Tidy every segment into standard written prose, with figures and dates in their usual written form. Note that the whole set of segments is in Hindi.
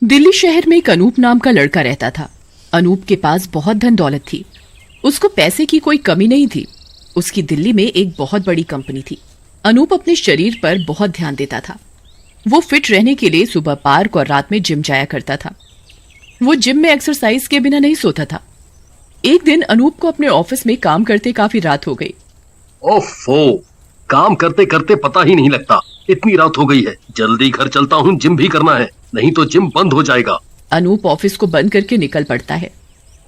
दिल्ली शहर में एक अनूप नाम का लड़का रहता था। अनूप के पास बहुत धन दौलत थी। उसको पैसे की कोई कमी नहीं थी। उसकी दिल्ली में एक बहुत बड़ी कंपनी थी। अनूप अपने शरीर पर बहुत ध्यान देता था। वो फिट रहने के लिए सुबह पार्क और रात में जिम जाया करता था। वो जिम में एक्सरसाइज के बिना नहीं सोता था। एक दिन अनूप को अपने ऑफिस में काम करते काफी रात हो गई। ओफो, काम करते करते पता ही नहीं लगता, इतनी रात हो गई है। जल्दी घर चलता हूँ, जिम भी करना है, नहीं तो जिम बंद हो जाएगा। अनूप ऑफिस को बंद करके निकल पड़ता है।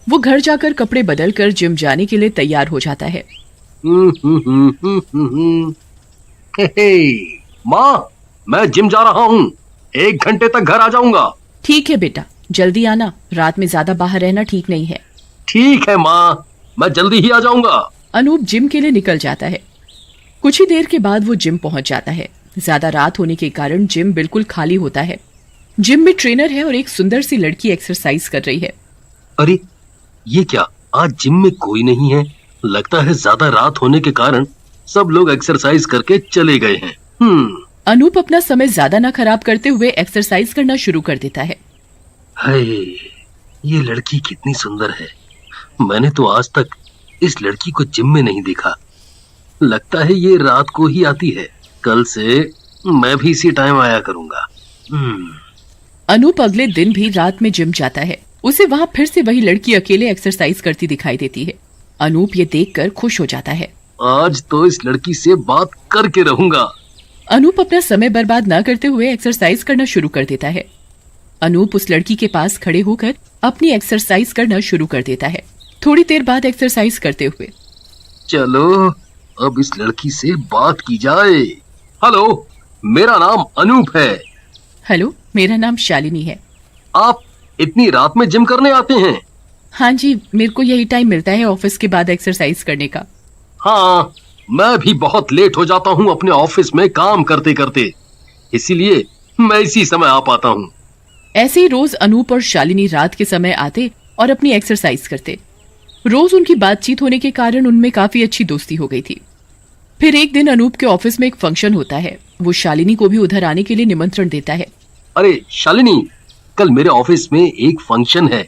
वो घर जाकर कपड़े बदलकर जिम जाने के लिए तैयार हो जाता है। माँ, मैं जिम जा रहा हूँ, 1 घंटे तक घर आ जाऊंगा। ठीक है बेटा, जल्दी आना, रात में ज्यादा बाहर रहना ठीक नहीं है। ठीक है माँ, मैं जल्दी ही आ जाऊंगा। अनूप जिम के लिए निकल जाता है। कुछ ही देर के बाद वो जिम पहुंच जाता है। ज्यादा रात होने के कारण जिम बिल्कुल खाली होता है। जिम में ट्रेनर है और एक सुंदर सी लड़की एक्सरसाइज कर रही है। अरे ये क्या, आज जिम में कोई नहीं है। लगता है ज्यादा रात होने के कारण सब लोग एक्सरसाइज करके चले गए हैं। अनूप अपना समय ज्यादा न खराब करते हुए एक्सरसाइज करना शुरू कर देता है। हाय, ये लड़की कितनी सुंदर है। मैंने तो आज तक इस लड़की को जिम में नहीं देखा। लगता है ये रात को ही आती है। कल से मैं भी इसी टाइम आया करूंगा। अनूप अगले दिन भी रात में जिम जाता है। उसे वहाँ फिर से वही लड़की अकेले एक्सरसाइज करती दिखाई देती है। अनूप ये देखकर खुश हो जाता है। आज तो इस लड़की से बात करके रहूंगा। अनूप अपना समय बर्बाद न करते हुए एक्सरसाइज करना शुरू कर देता है। अनूप उस लड़की के पास खड़े होकर अपनी एक्सरसाइज करना शुरू कर देता है। थोड़ी देर बाद एक्सरसाइज करते हुए, चलो अब इस लड़की से बात की जाए। हेलो, मेरा नाम अनूप है। हेलो, मेरा नाम शालिनी है। आप इतनी रात में जिम करने आते हैं? हाँ जी, मेरे को यही टाइम मिलता है ऑफिस के बाद एक्सरसाइज करने का। हाँ, मैं भी बहुत लेट हो जाता हूँ अपने ऑफिस में काम करते करते, इसीलिए मैं इसी समय आ पाता हूँ। ऐसे ही रोज अनूप और शालिनी रात के समय आते और अपनी एक्सरसाइज करते। रोज उनकी बातचीत होने के कारण उनमें काफी अच्छी दोस्ती हो गई थी। फिर एक दिन अनूप के ऑफिस में एक फंक्शन होता है। वो शालिनी को भी उधर आने के लिए निमंत्रण देता है। अरे शालिनी, कल मेरे ऑफिस में एक फंक्शन है,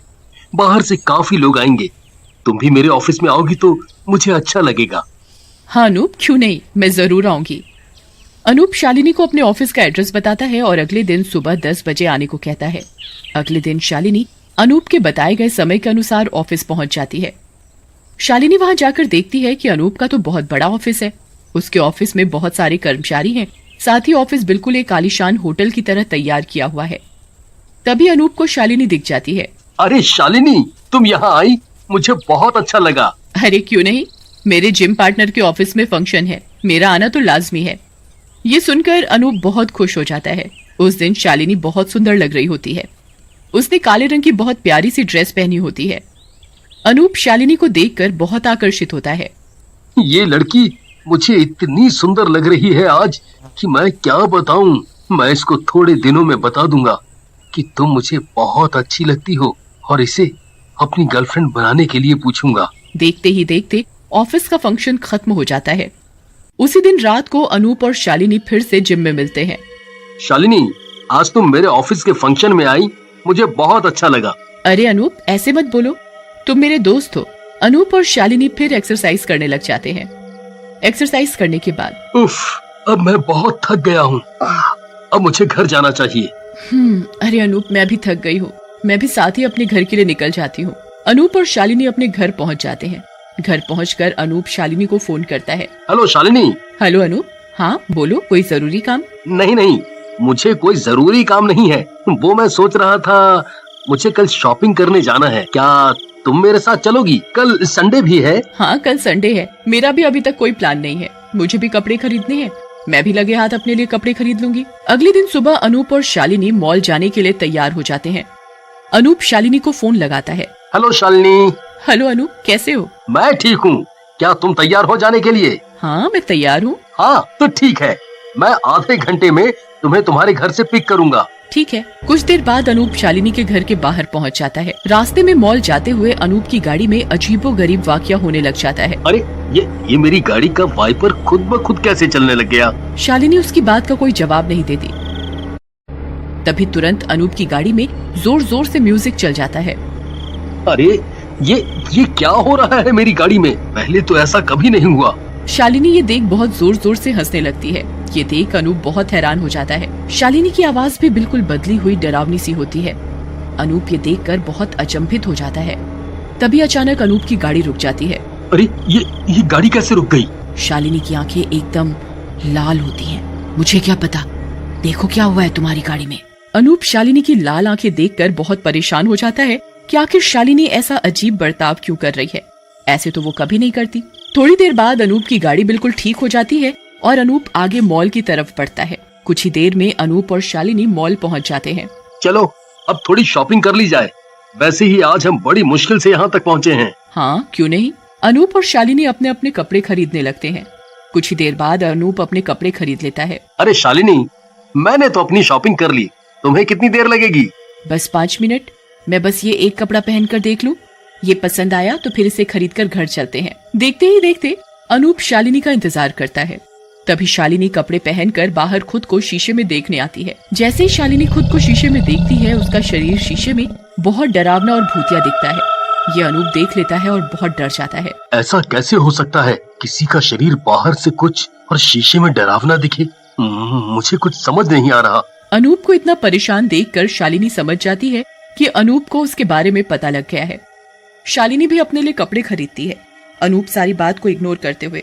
बाहर से काफी लोग आएंगे। तुम भी मेरे ऑफिस में आओगी तो मुझे अच्छा लगेगा। हाँ अनूप, क्यों नहीं, मैं जरूर आऊंगी। अनूप शालिनी को अपने ऑफिस का एड्रेस बताता है और अगले दिन सुबह 10 बजे आने को कहता है। अगले दिन शालिनी अनूप के बताए गए समय के अनुसार ऑफिस पहुंच जाती है। शालिनी वहां जाकर देखती है कि अनूप का तो बहुत बड़ा ऑफिस है। उसके ऑफिस में बहुत सारे कर्मचारी हैं। साथ ही ऑफिस बिल्कुल एक आलीशान होटल की तरह तैयार किया हुआ है। तभी अनूप को शालिनी दिख जाती है। अरे शालिनी, तुम यहाँ आई, मुझे बहुत अच्छा लगा। अरे क्यों नहीं, मेरे जिम पार्टनर के ऑफिस में फंक्शन है, मेरा आना तो लाजमी है। ये सुनकर अनूप बहुत खुश हो जाता है। उस दिन शालिनी बहुत सुंदर लग रही होती है। उसने काले रंग की बहुत प्यारी सी ड्रेस पहनी होती है। अनूप शालिनी को देखकर बहुत आकर्षित होता है। ये लड़की मुझे इतनी सुंदर लग रही है आज कि मैं क्या बताऊं। मैं इसको थोड़े दिनों में बता दूंगा कि तुम मुझे बहुत अच्छी लगती हो और इसे अपनी गर्लफ्रेंड बनाने के लिए पूछूंगा। देखते ही देखते ऑफिस का फंक्शन खत्म हो जाता है। उसी दिन रात को अनूप और शालिनी फिर से जिम में मिलते हैं। शालिनी, आज तुम मेरे ऑफिस के फंक्शन में आई, मुझे बहुत अच्छा लगा। अरे अनूप, ऐसे मत बोलो, तुम मेरे दोस्त हो। अनूप और शालिनी फिर एक्सरसाइज करने लग जाते हैं। एक्सरसाइज करने के बाद, उफ, अब मैं बहुत थक गया हूँ, अब मुझे घर जाना चाहिए। अरे अनूप, मैं भी थक गई हूँ। मैं भी साथ ही अपने घर के लिए निकल जाती हूँ। अनूप और शालिनी अपने घर पहुँच जाते हैं। घर पहुँचकर अनूप शालिनी को फोन करता है। हेलो शालिनी। हेलो अनूप, हाँ बोलो, कोई जरूरी काम? नहीं, मुझे कोई जरूरी काम नहीं है। वो मैं सोच रहा था, मुझे कल शॉपिंग करने जाना है, क्या तुम मेरे साथ चलोगी? कल संडे भी है। हाँ, कल संडे है। मेरा भी अभी तक कोई प्लान नहीं है। मुझे भी कपड़े खरीदने हैं। मैं भी लगे हाथ अपने लिए कपड़े खरीद लूंगी। अगले दिन सुबह अनूप और शालिनी मॉल जाने के लिए तैयार हो जाते हैं। अनूप शालिनी को फोन लगाता है। हेलो शालिनी। हेलो अनूप, कैसे हो? मैं ठीक हूँ। क्या तुम तैयार हो जाने के लिए? हाँ, मैं तैयार हूँ। हाँ तो ठीक है, मैं आधे घंटे में तुम्हें तुम्हारे घर से पिक करूंगा। ठीक है। कुछ देर बाद अनूप शालिनी के घर के बाहर पहुंच जाता है। रास्ते में मॉल जाते हुए अनूप की गाड़ी में अजीबोगरीब वाकया होने लग जाता है। अरे ये मेरी गाड़ी का वाइपर खुद ब खुद कैसे चलने लग गया? शालिनी उसकी बात का कोई जवाब नहीं देती। तभी तुरंत अनूप की गाड़ी में जोर जोर से म्यूजिक चल जाता है। अरे ये क्या हो रहा है मेरी गाड़ी में? पहले तो ऐसा कभी नहीं हुआ। शालिनी ये देख बहुत जोर जोर से हंसने लगती है। ये देख अनूप बहुत हैरान हो जाता है। शालिनी की आवाज भी बिल्कुल बदली हुई डरावनी सी होती है। अनूप ये देखकर बहुत अचंभित हो जाता है। तभी अचानक अनूप की गाड़ी रुक जाती है। अरे ये गाड़ी कैसे रुक गई? शालिनी की आंखें एकदम लाल होती हैं। मुझे क्या पता, देखो क्या हुआ है तुम्हारी गाड़ी में। अनूप शालिनी की लाल आंखें देखकर बहुत परेशान हो जाता है कि आखिर शालिनी ऐसा अजीब बर्ताव क्यों कर रही है। ऐसे तो वो कभी नहीं करती। थोड़ी देर बाद अनूप की गाड़ी बिल्कुल ठीक हो जाती है और अनूप आगे मॉल की तरफ बढ़ता है। कुछ ही देर में अनूप और शालिनी मॉल पहुंच जाते हैं। चलो अब थोड़ी शॉपिंग कर ली जाए। वैसे ही आज हम बड़ी मुश्किल से यहाँ तक पहुँचे हैं। हाँ क्यों नहीं। अनूप और शालिनी अपने अपने कपड़े खरीदने लगते हैं। कुछ ही देर बाद अनूप अपने कपड़े खरीद लेता है। अरे शालिनी, मैंने तो अपनी शॉपिंग कर ली, तुम्हें कितनी देर लगेगी? बस 5 मिनट। मैं बस ये एक कपड़ा पहनकर देख लूं। ये पसंद आया तो फिर इसे खरीदकर घर चलते हैं। देखते ही देखते अनूप शालिनी का इंतजार करता है। तभी शालिनी कपड़े पहनकर बाहर खुद को शीशे में देखने आती है। जैसे ही शालिनी खुद को शीशे में देखती है, उसका शरीर शीशे में बहुत डरावना और भूतिया दिखता है। ये अनूप देख लेता है और बहुत डर जाता है। ऐसा कैसे हो सकता है? किसी का शरीर बाहर से कुछ और शीशे में डरावना दिखे? मुझे कुछ समझ नहीं आ रहा। अनूप को इतना परेशान देखकर शालिनी समझ जाती है कि अनूप को उसके बारे में पता लग गया है। शालिनी भी अपने लिए कपड़े खरीदती है, अनूप सारी बात को इग्नोर करते हुए।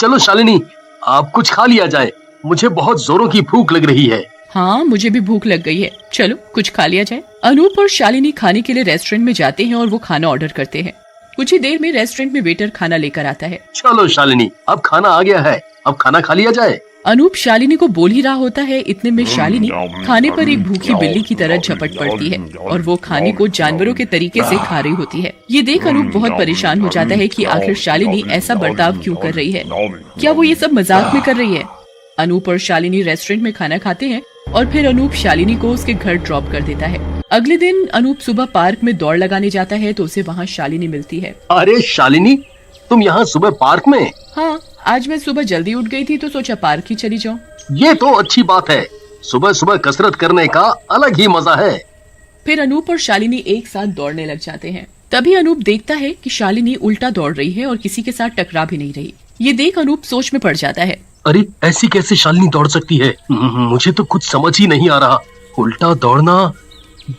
चलो शालिनी, आप कुछ खा लिया जाए, मुझे बहुत जोरों की भूख लग रही है। हाँ मुझे भी भूख लग गई है, चलो कुछ खा लिया जाए। अनूप और शालिनी खाने के लिए रेस्टोरेंट में जाते हैं और वो खाना ऑर्डर करते हैं। कुछ ही देर में रेस्टोरेंट में वेटर खाना लेकर आता है। चलो शालिनी, अब खाना आ गया है, अब खाना खा लिया जाए। अनूप शालिनी को बोल ही रहा होता है, इतने में शालिनी खाने पर एक भूखी बिल्ली की तरह झपट पड़ती है और वो खाने को जानवरों के तरीके से खा रही होती है। ये देख अनूप बहुत परेशान हो जाता है कि आखिर शालिनी ऐसा बर्ताव क्यों कर रही है। क्या वो ये सब मजाक में कर रही है? अनूप और शालिनी रेस्टोरेंट में खाना खाते हैं और फिर अनूप शालिनी को उसके घर ड्रॉप कर देता है। अगले दिन अनूप सुबह पार्क में दौड़ लगाने जाता है तो उसे वहाँ शालिनी मिलती है। अरे शालिनी, तुम यहाँ सुबह पार्क में? हाँ, आज मैं सुबह जल्दी उठ गई थी तो सोचा पार्क ही चली जाऊँ। ये तो अच्छी बात है, सुबह सुबह कसरत करने का अलग ही मजा है। फिर अनूप और शालिनी एक साथ दौड़ने लग जाते हैं। तभी अनूप देखता है कि शालिनी उल्टा दौड़ रही है और किसी के साथ टकरा भी नहीं रही। ये देख अनूप सोच में पड़ जाता है। अरे ऐसी कैसे शालिनी दौड़ सकती है? मुझे तो कुछ समझ ही नहीं आ रहा। उल्टा दौड़ना,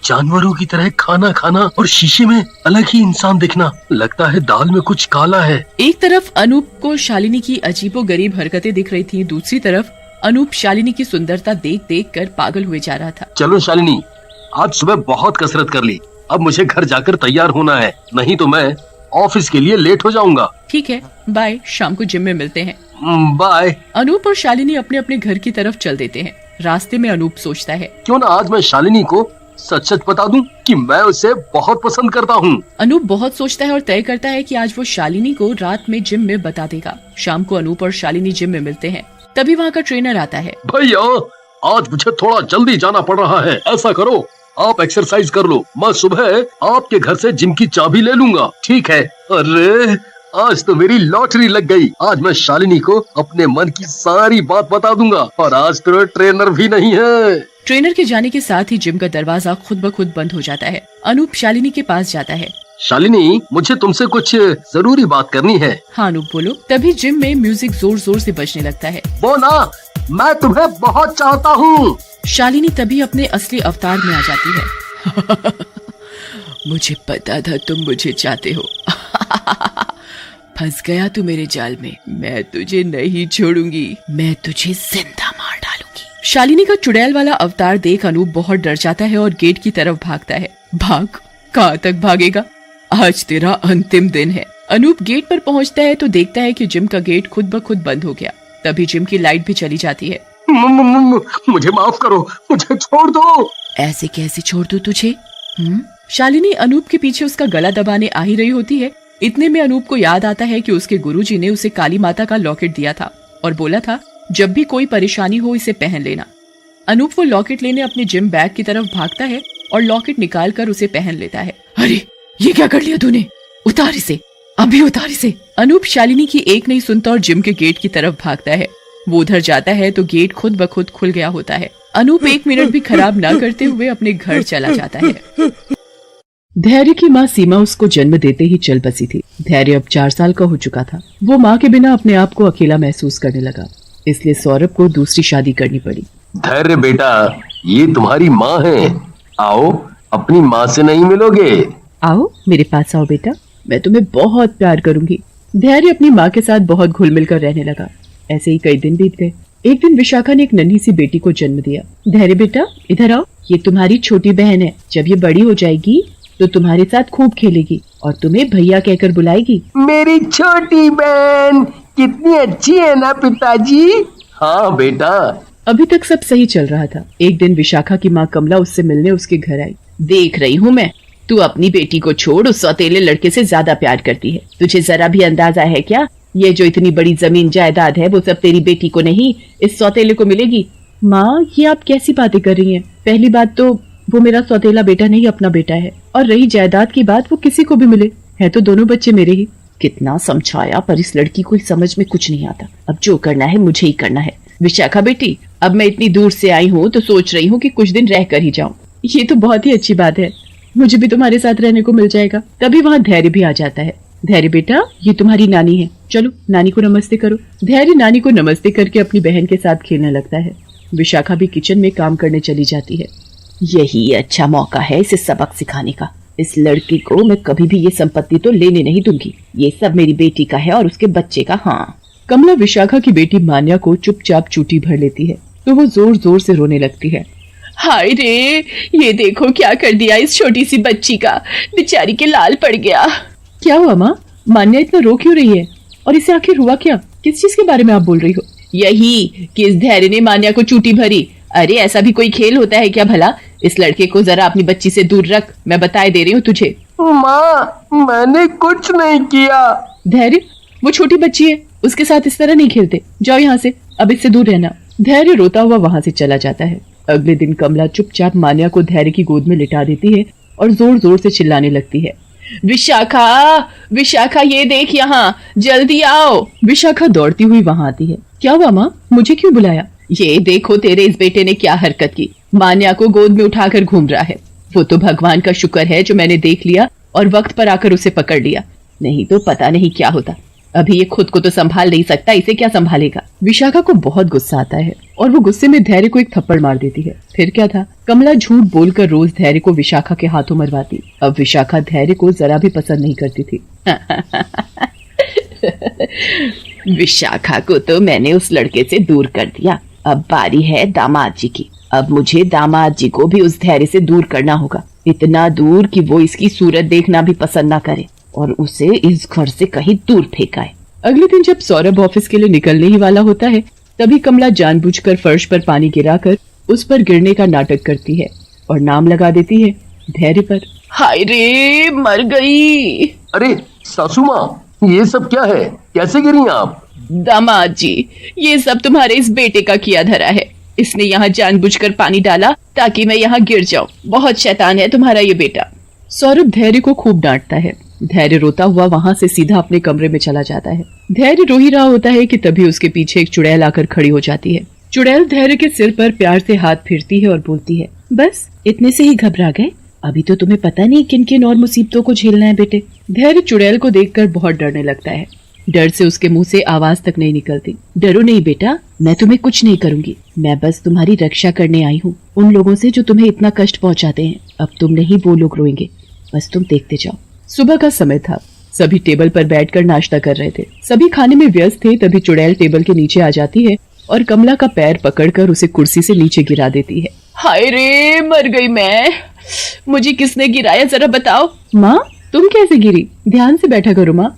जानवरों की तरह खाना खाना और शीशे में अलग ही इंसान दिखना। लगता है दाल में कुछ काला है। एक तरफ अनूप को शालिनी की अजीबोगरीब हरकतें दिख रही थी, दूसरी तरफ अनूप शालिनी की सुंदरता देख देख कर पागल हुए जा रहा था। चलो शालिनी, आज सुबह बहुत कसरत कर ली, अब मुझे घर जाकर तैयार होना है, नहीं तो मैं ऑफिस के लिए लेट हो जाऊंगा। ठीक है, बाय, शाम को जिम में मिलते हैं। बाय। अनूप और शालिनी अपने अपने घर की तरफ चल देते हैं। रास्ते में अनूप सोचता है, क्यों ना आज मैं शालिनी को सच सच बता दूं कि मैं उसे बहुत पसंद करता हूँ। अनूप बहुत सोचता है और तय करता है कि आज वो शालिनी को रात में जिम में बता देगा। शाम को अनूप और शालिनी जिम में मिलते हैं। तभी वहाँ का ट्रेनर आता है। भैया, आज मुझे थोड़ा जल्दी जाना पड़ रहा है, ऐसा करो आप एक्सरसाइज कर लो, मैं सुबह आपके घर से जिम की चाबी ले लूंगा। ठीक है। अरे आज तो मेरी लॉटरी लग गई, आज मैं शालिनी को अपने मन की सारी बात बता दूंगा और आज तो ट्रेनर भी नहीं है। ट्रेनर के जाने के साथ ही जिम का दरवाजा खुद ब खुद बंद हो जाता है। अनूप शालिनी के पास जाता है। शालिनी, मुझे तुमसे कुछ जरूरी बात करनी है। हाँ अनूप बोलो। तभी जिम में म्यूजिक जोर जोर से बजने लगता है। वो ना, मैं तुम्हें बहुत चाहता हूँ। शालिनी तभी अपने असली अवतार में आ जाती है। मुझे पता था तुम मुझे चाहते हो। फंस गया तू मेरे जाल में, मैं तुझे नहीं छोड़ूंगी, मैं तुझे जिंदा मार डालूंगी। शालिनी का चुड़ैल वाला अवतार देख अनूप बहुत डर जाता है और गेट की तरफ भागता है। भाग, कहाँ तक भागेगा? आज तेरा अंतिम दिन है। अनूप गेट पर पहुँचता है तो देखता है कि जिम का गेट खुद ब खुद बंद हो गया। तभी जिम की लाइट भी चली जाती है। मुझे माफ करो, मुझे छोड़ दो। ऐसे कैसे छोड़ दूं तुझे? शालिनी अनूप के पीछे उसका गला दबाने आ ही रही होती है। इतने में अनूप को याद आता है कि उसके गुरुजी ने उसे काली माता का लॉकेट दिया था और बोला था जब भी कोई परेशानी हो इसे पहन लेना। अनूप वो लॉकेट लेने अपने जिम बैग की तरफ भागता है और लॉकेट निकाल कर उसे पहन लेता है। अरे ये क्या कर लिया तूने? उतार इसे, अभी उतार इसे। अनूप शालिनी की एक नहीं सुनता और जिम के गेट की तरफ भागता है। वो उधर जाता है तो गेट खुद ब खुद खुल गया होता है। अनूप 1 मिनट भी खराब ना करते हुए अपने घर चला जाता है। धैर्य की माँ सीमा उसको जन्म देते ही चल बसी थी। धैर्य अब 4 साल का हो चुका था। वो माँ के बिना अपने आप को अकेला महसूस करने लगा, इसलिए सौरभ को दूसरी शादी करनी पड़ी। धैर्य बेटा, ये तुम्हारी माँ है। आओ, अपनी माँ से नहीं मिलोगे? आओ मेरे पास आओ बेटा, मैं तुम्हें बहुत प्यार करूंगी। धैर्य अपनी माँ के साथ बहुत घुल मिल कर रहने लगा। ऐसे ही कई दिन बीत गए। एक दिन विशाखा ने एक नन्ही सी बेटी को जन्म दिया। धैर्य बेटा इधर आओ, ये तुम्हारी छोटी बहन है। जब ये बड़ी हो जाएगी तो तुम्हारे साथ खूब खेलेगी और तुम्हें भैया कहकर बुलाएगी। मेरी छोटी बहन कितनी अच्छी है ना पिताजी? हाँ बेटा। अभी तक सब सही चल रहा था। एक दिन विशाखा की माँ कमला उससे मिलने उसके घर आई। देख रही हूँ मैं, तू अपनी बेटी को छोड़ उस सौतेले लड़के से ज्यादा प्यार करती है। तुझे जरा भी अंदाजा है क्या? ये जो इतनी बड़ी जमीन जायदाद है वो सब तेरी बेटी को नहीं, इस सौतेले को मिलेगी। माँ, ये आप कैसी बातें कर रही हैं? पहली बात तो वो मेरा सौतेला बेटा नहीं, अपना बेटा है। और रही जायदाद की बात, वो किसी को भी मिले, है तो दोनों बच्चे मेरे ही। कितना समझाया पर इस लड़की को समझ में कुछ नहीं आता। अब जो करना है मुझे ही करना है। विशाखा बेटी, अब मैं इतनी दूर से आई हूँ तो सोच रही हूँ कि कुछ दिन रह कर ही जाऊँ। ये तो बहुत ही अच्छी बात है, मुझे भी तुम्हारे साथ रहने को मिल जाएगा। तभी वहाँ धैर्य भी आ जाता है। धैर्य बेटा, ये तुम्हारी नानी है, चलो नानी को नमस्ते करो। धैर्य नानी को नमस्ते करके अपनी बहन के साथ खेलने लगता है। विशाखा भी किचन में काम करने चली जाती है। यही अच्छा मौका है इसे सबक सिखाने का। इस लड़की को मैं कभी भी ये संपत्ति तो लेने नहीं दूंगी। ये सब मेरी बेटी का है और उसके बच्चे का। हाँ। कमला विशाखा की बेटी मान्या को चुपचाप चूटी भर लेती है तो वो जोर जोर से रोने लगती है। हाय रे, ये देखो क्या कर दिया इस छोटी सी बच्ची का, बेचारी के लाल पड़ गया। क्या हुआ माँ? मान्या इतना रो क्यों रही है? और इसे आखिर हुआ क्या? किस चीज के बारे में आप बोल रही हो? यही कि इस धैर्य ने मान्या को चूटी भरी। अरे ऐसा भी कोई खेल होता है क्या भला? इस लड़के को जरा अपनी बच्ची से दूर रख, मैं बताए दे रही हूँ तुझे। माँ, मैंने कुछ नहीं किया। धैर्य, वो छोटी बच्ची है, उसके साथ इस तरह नहीं खेलते। जाओ यहाँ से, अब इससे दूर रहना। धैर्य रोता हुआ वहाँ से चला जाता है। अगले दिन कमला चुपचाप मान्या को धैर्य की गोद में लिटा देती है और जोर जोर से चिल्लाने लगती है। विशाखा, विशाखा, ये देख यहाँ, जल्दी आओ। विशाखा दौड़ती हुई वहाँ आती है। क्या हुआ माँ, मुझे क्यों बुलाया? ये देखो तेरे इस बेटे ने क्या हरकत की, मान्या को गोद में उठाकर घूम रहा है। वो तो भगवान का शुक्र है जो मैंने देख लिया और वक्त पर आकर उसे पकड़ लिया, नहीं तो पता नहीं क्या होता। अभी ये खुद को तो संभाल नहीं सकता, इसे क्या संभालेगा? विशाखा को बहुत गुस्सा आता है और वो गुस्से में धैर्य को एक थप्पड़ मार देती है। फिर क्या था, कमला झूठ बोलकर रोज धैर्य को विशाखा के हाथों मरवाती। अब विशाखा धैर्य को जरा भी पसंद नहीं करती थी। विशाखा को तो मैंने उस लड़के से दूर कर दिया, अब बारी है दामाद जी की। अब मुझे दामाद जी को भी उस धैर्य से दूर करना होगा, इतना दूर कि वो इसकी सूरत देखना भी पसंद ना करे और उसे इस घर से कहीं दूर फेंकाए। अगले दिन जब सौरभ ऑफिस के लिए निकलने ही वाला होता है, तभी कमला जानबूझकर फर्श पर पानी गिराकर उस पर गिरने का नाटक करती है और नाम लगा देती है धैर्य पर। हाय रे, मर गई। अरे सासू माँ, ये सब क्या है? कैसे गिरी आप? दामाद जी, ये सब तुम्हारे इस बेटे का किया धरा है। इसने यहाँ जानबूझकर पानी डाला ताकि मैं यहाँ गिर जाऊं। बहुत शैतान है तुम्हारा ये बेटा। सौरभ धैर्य को खूब डांटता है। धैर्य रोता हुआ वहाँ से सीधा अपने कमरे में चला जाता है। धैर्य रो ही रहा होता है कि तभी उसके पीछे एक चुड़ैल आकर खड़ी हो जाती है। चुड़ैल धैर्य के सिर पर प्यार से हाथ फेरती है और बोलती है, बस इतने से ही घबरा गए? अभी तो तुम्हें पता नहीं किन किन और मुसीबतों को झेलना है बेटे। धैर्य चुड़ैल को देखकर बहुत डरने लगता है। डर से उसके मुंह से आवाज तक नहीं निकलती। डरो नहीं बेटा, मैं तुम्हें कुछ नहीं करूंगी। मैं बस तुम्हारी रक्षा करने आई हूँ, उन लोगों से जो तुम्हें इतना कष्ट पहुँचाते हैं। अब तुम नहीं वो लोग रोएंगे, बस तुम देखते जाओ। सुबह का समय था। सभी टेबल पर बैठकर नाश्ता कर रहे थे। सभी खाने में व्यस्त थे। तभी चुड़ैल टेबल के नीचे आ जाती है और कमला का पैर पकड़कर उसे कुर्सी से नीचे गिरा देती है। हाय रे, मर गई मैं। मुझे किसने गिराया जरा बताओ। माँ, तुम कैसे गिरी? ध्यान से बैठा करो माँ।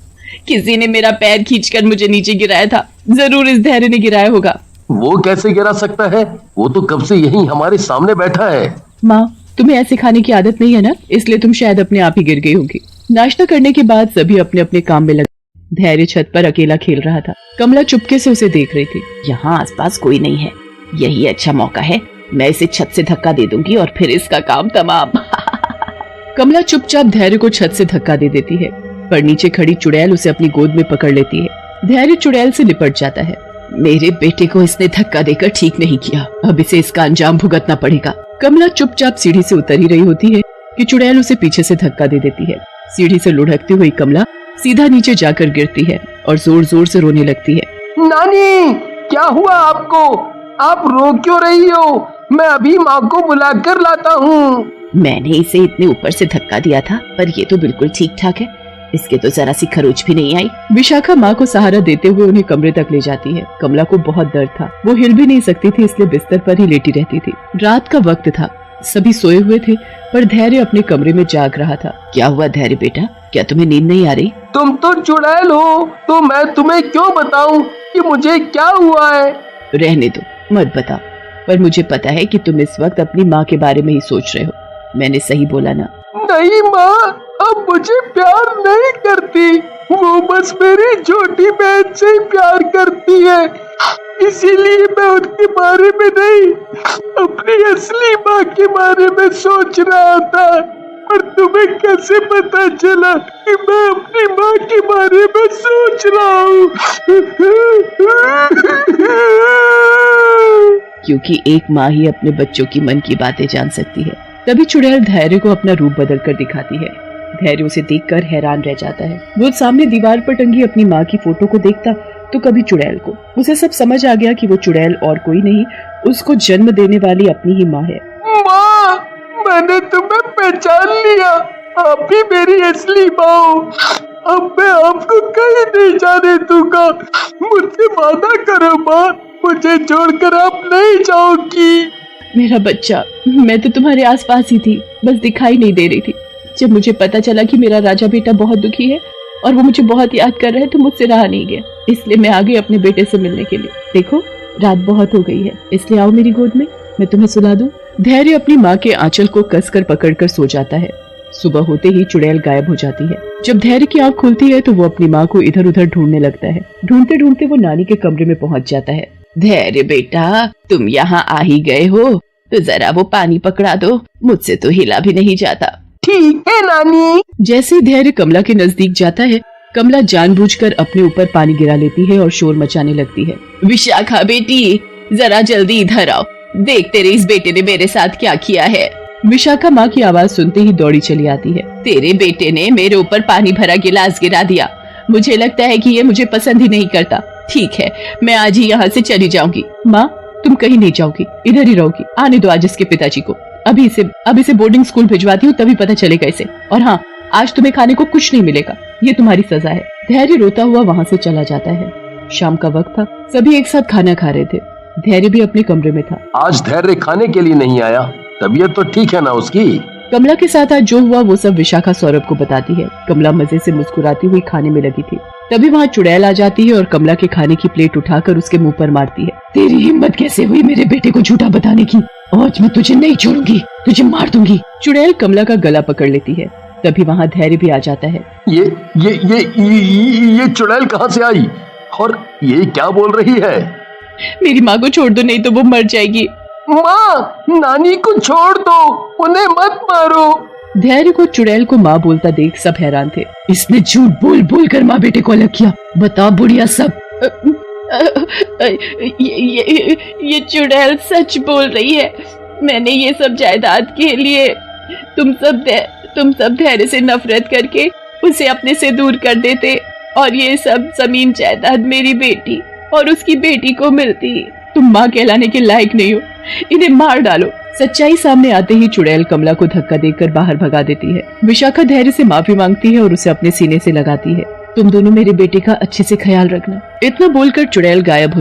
किसी ने मेरा पैर खींचकर मुझे नीचे गिराया था। जरूर इस धैर्य ने गिराया होगा। वो कैसे गिरा सकता है? वो तो कब से यहीं हमारे सामने बैठा है। माँ, तुम्हें ऐसे खाने की आदत नहीं है ना, इसलिए तुम शायद अपने आप ही गिर गई होगी। नाश्ता करने के बाद सभी अपने अपने काम में लगे। धैर्य छत पर अकेला खेल रहा था। कमला चुपके से उसे देख रही थी। यहाँ आसपास कोई नहीं है, यही अच्छा मौका है। मैं इसे छत से धक्का दे दूंगी और फिर इसका काम तमाम। कमला चुपचाप धैर्य को छत से धक्का दे देती है, पर नीचे खड़ी चुड़ैल उसे अपनी गोद में पकड़ लेती है। धैर्य चुड़ैल से लिपट जाता है। मेरे बेटे को इसने धक्का देकर ठीक नहीं किया, अब इसे इसका अंजाम भुगतना पड़ेगा। कमला चुपचाप सीढ़ी से उतर ही रही होती है कि चुड़ैल उसे पीछे से धक्का दे देती है। सीढ़ी से लुढ़कती हुई कमला सीधा नीचे जाकर गिरती है और जोर जोर से रोने लगती है। नानी, क्या हुआ आपको? आप रो क्यों रही हो? मैं अभी माँ को बुला कर लाता हूँ। मैंने इसे इतने ऊपर से धक्का दिया था, पर ये तो बिल्कुल ठीक ठाक है, इसके तो जरा सी खरोच भी नहीं आई। विशाखा माँ को सहारा देते हुए उन्हें कमरे तक ले जाती है। कमला को बहुत दर्द था, वो हिल भी नहीं सकती थी, इसलिए बिस्तर पर ही लेटी रहती थी। रात का वक्त था, सभी सोए हुए थे, पर धैर्य अपने कमरे में जाग रहा था। क्या हुआ धैर्य बेटा, क्या तुम्हें नींद नहीं आ रही? तुम तो चुड़ैल हो, तो मैं तुम्हें क्यों बताऊं कि मुझे क्या हुआ है? रहने दो, मत बताओ, पर मुझे पता है कि तुम इस वक्त अपनी माँ के बारे में ही सोच रहे हो। मैंने सही बोला ना? नहीं माँ, अब मुझे प्यार नहीं करती, वो बस मेरी छोटी बहन से ही प्यार करती है, इसीलिए मैं उनके बारे में नहीं, अपनी असली माँ के बारे में सोच रहा था। पर तुम्हें कैसे पता चला कि मैं अपनी माँ के बारे में सोच रहा हूँ? क्योंकि एक माँ ही अपने बच्चों की मन की बातें जान सकती है। तभी चुड़ैल धैर्य को अपना रूप बदल कर दिखाती है। धैर्य उसे देखकर हैरान रह जाता है। वो सामने दीवार पर टंगी अपनी माँ की फोटो को देखता तो कभी चुड़ैल को। उसे सब समझ आ गया कि वो चुड़ैल और कोई नहीं, उसको जन्म देने वाली अपनी ही माँ है। माँ, मैंने तुम्हें पहचान लिया, आप ही मेरी असली माँ हो। अब मैं आपको कहीं नहीं जाने दूंगा, मुझसे वादा करो माँ, मुझे छोड़कर आप नहीं जाओगी। मेरा बच्चा, मैं तो तुम्हारे आसपास ही थी, बस दिखाई नहीं दे रही थी। जब मुझे पता चला कि मेरा राजा बेटा बहुत दुखी है और वो मुझे बहुत याद कर रहा है, तो मुझसे रहा नहीं गया, इसलिए मैं आ गई अपने बेटे से मिलने के लिए। देखो रात बहुत हो गई है, इसलिए आओ मेरी गोद में, मैं तुम्हें सुला दूं। धैर्य अपनी माँ के आंचल को कसकर पकड़कर सो जाता है। सुबह होते ही चुड़ैल गायब हो जाती है। जब धैर्य की आंख खुलती है तो वो अपनी माँ को इधर उधर ढूंढने लगता है। ढूंढते ढूंढते वो नानी के कमरे में पहुंच जाता है। धैर्य बेटा, तुम यहाँ आ ही गए हो, तो जरा वो पानी पकड़ा दो, मुझसे तो हिला भी नहीं जाता। ठीक है नानी। जैसे ही धैर्य कमला के नजदीक जाता है, कमला जानबूझकर अपने ऊपर पानी गिरा लेती है और शोर मचाने लगती है। विशाखा बेटी, जरा जल्दी इधर आओ, देख तेरे इस बेटे ने मेरे साथ क्या किया है। विशाखा माँ की आवाज सुनते ही दौड़ी चली आती है। तेरे बेटे ने मेरे ऊपर पानी भरा गिलास गिरा दिया, मुझे लगता है कि ये मुझे पसंद ही नहीं करता। ठीक है, मैं आज ही यहाँ से चली जाऊंगी। माँ, तुम कहीं नहीं जाओगी, इधर ही रहोगी। आने दो आज इसके पिताजी को, अब इसे बोर्डिंग स्कूल भिजवाती हूँ, तभी पता चलेगा इसे। और हाँ, आज तुम्हें खाने को कुछ नहीं मिलेगा, ये तुम्हारी सजा है। धैर्य रोता हुआ वहाँ से चला जाता है। शाम का वक्त था, सभी एक साथ खाना खा रहे थे। धैर्य भी अपने कमरे में था। आज धैर्य खाने के लिए नहीं आया, तबीयत तो ठीक है ना उसकी? कमला के साथ आज जो हुआ वो सब विशाखा सौरभ को बताती है। कमला मजे से मुस्कुराती हुई खाने में लगी थी। तभी वहाँ चुड़ैल आ जाती है और कमला के खाने की प्लेट उठाकर उसके मुंह पर मारती है। तेरी हिम्मत कैसे हुई मेरे बेटे को झूठा बताने की? आज मैं तुझे नहीं छोड़ूंगी, तुझे मार दूंगी। चुड़ैल कमला का गला पकड़ लेती है। तभी वहाँ धैर्य भी आ जाता है। ये चुड़ैल कहाँ से आई और ये क्या बोल रही है? मेरी माँ को छोड़ दो, नहीं तो वो मर जाएगी। माँ, नानी को छोड़ दो, उन्हें मत मारो। धैर्य को चुड़ैल को माँ बोलता देख सब हैरान थे। इसने झूठ बोल बोल कर माँ बेटे को अलग किया, बता बुढ़िया सब। ये चुड़ैल सच बोल रही है, मैंने ये सब जायदाद के लिए तुम सब धैर्य से नफरत करके उसे अपने से दूर कर देते और ये सब जमीन जायदाद मेरी बेटी और उसकी बेटी को मिलती। तुम माँ कहलाने के लायक नहीं हो, इन्हें मार डालो। सच्चाई सामने आते ही चुड़ैल कमला को धक्का देकर बाहर भगा देती है। विशाखा धैर्य से माफी मांगती है और उसे अपने सीने से लगाती है। तुम दोनों मेरे बेटे का अच्छे से ख्याल रखना। इतना बोलकर चुड़ैल गायब हो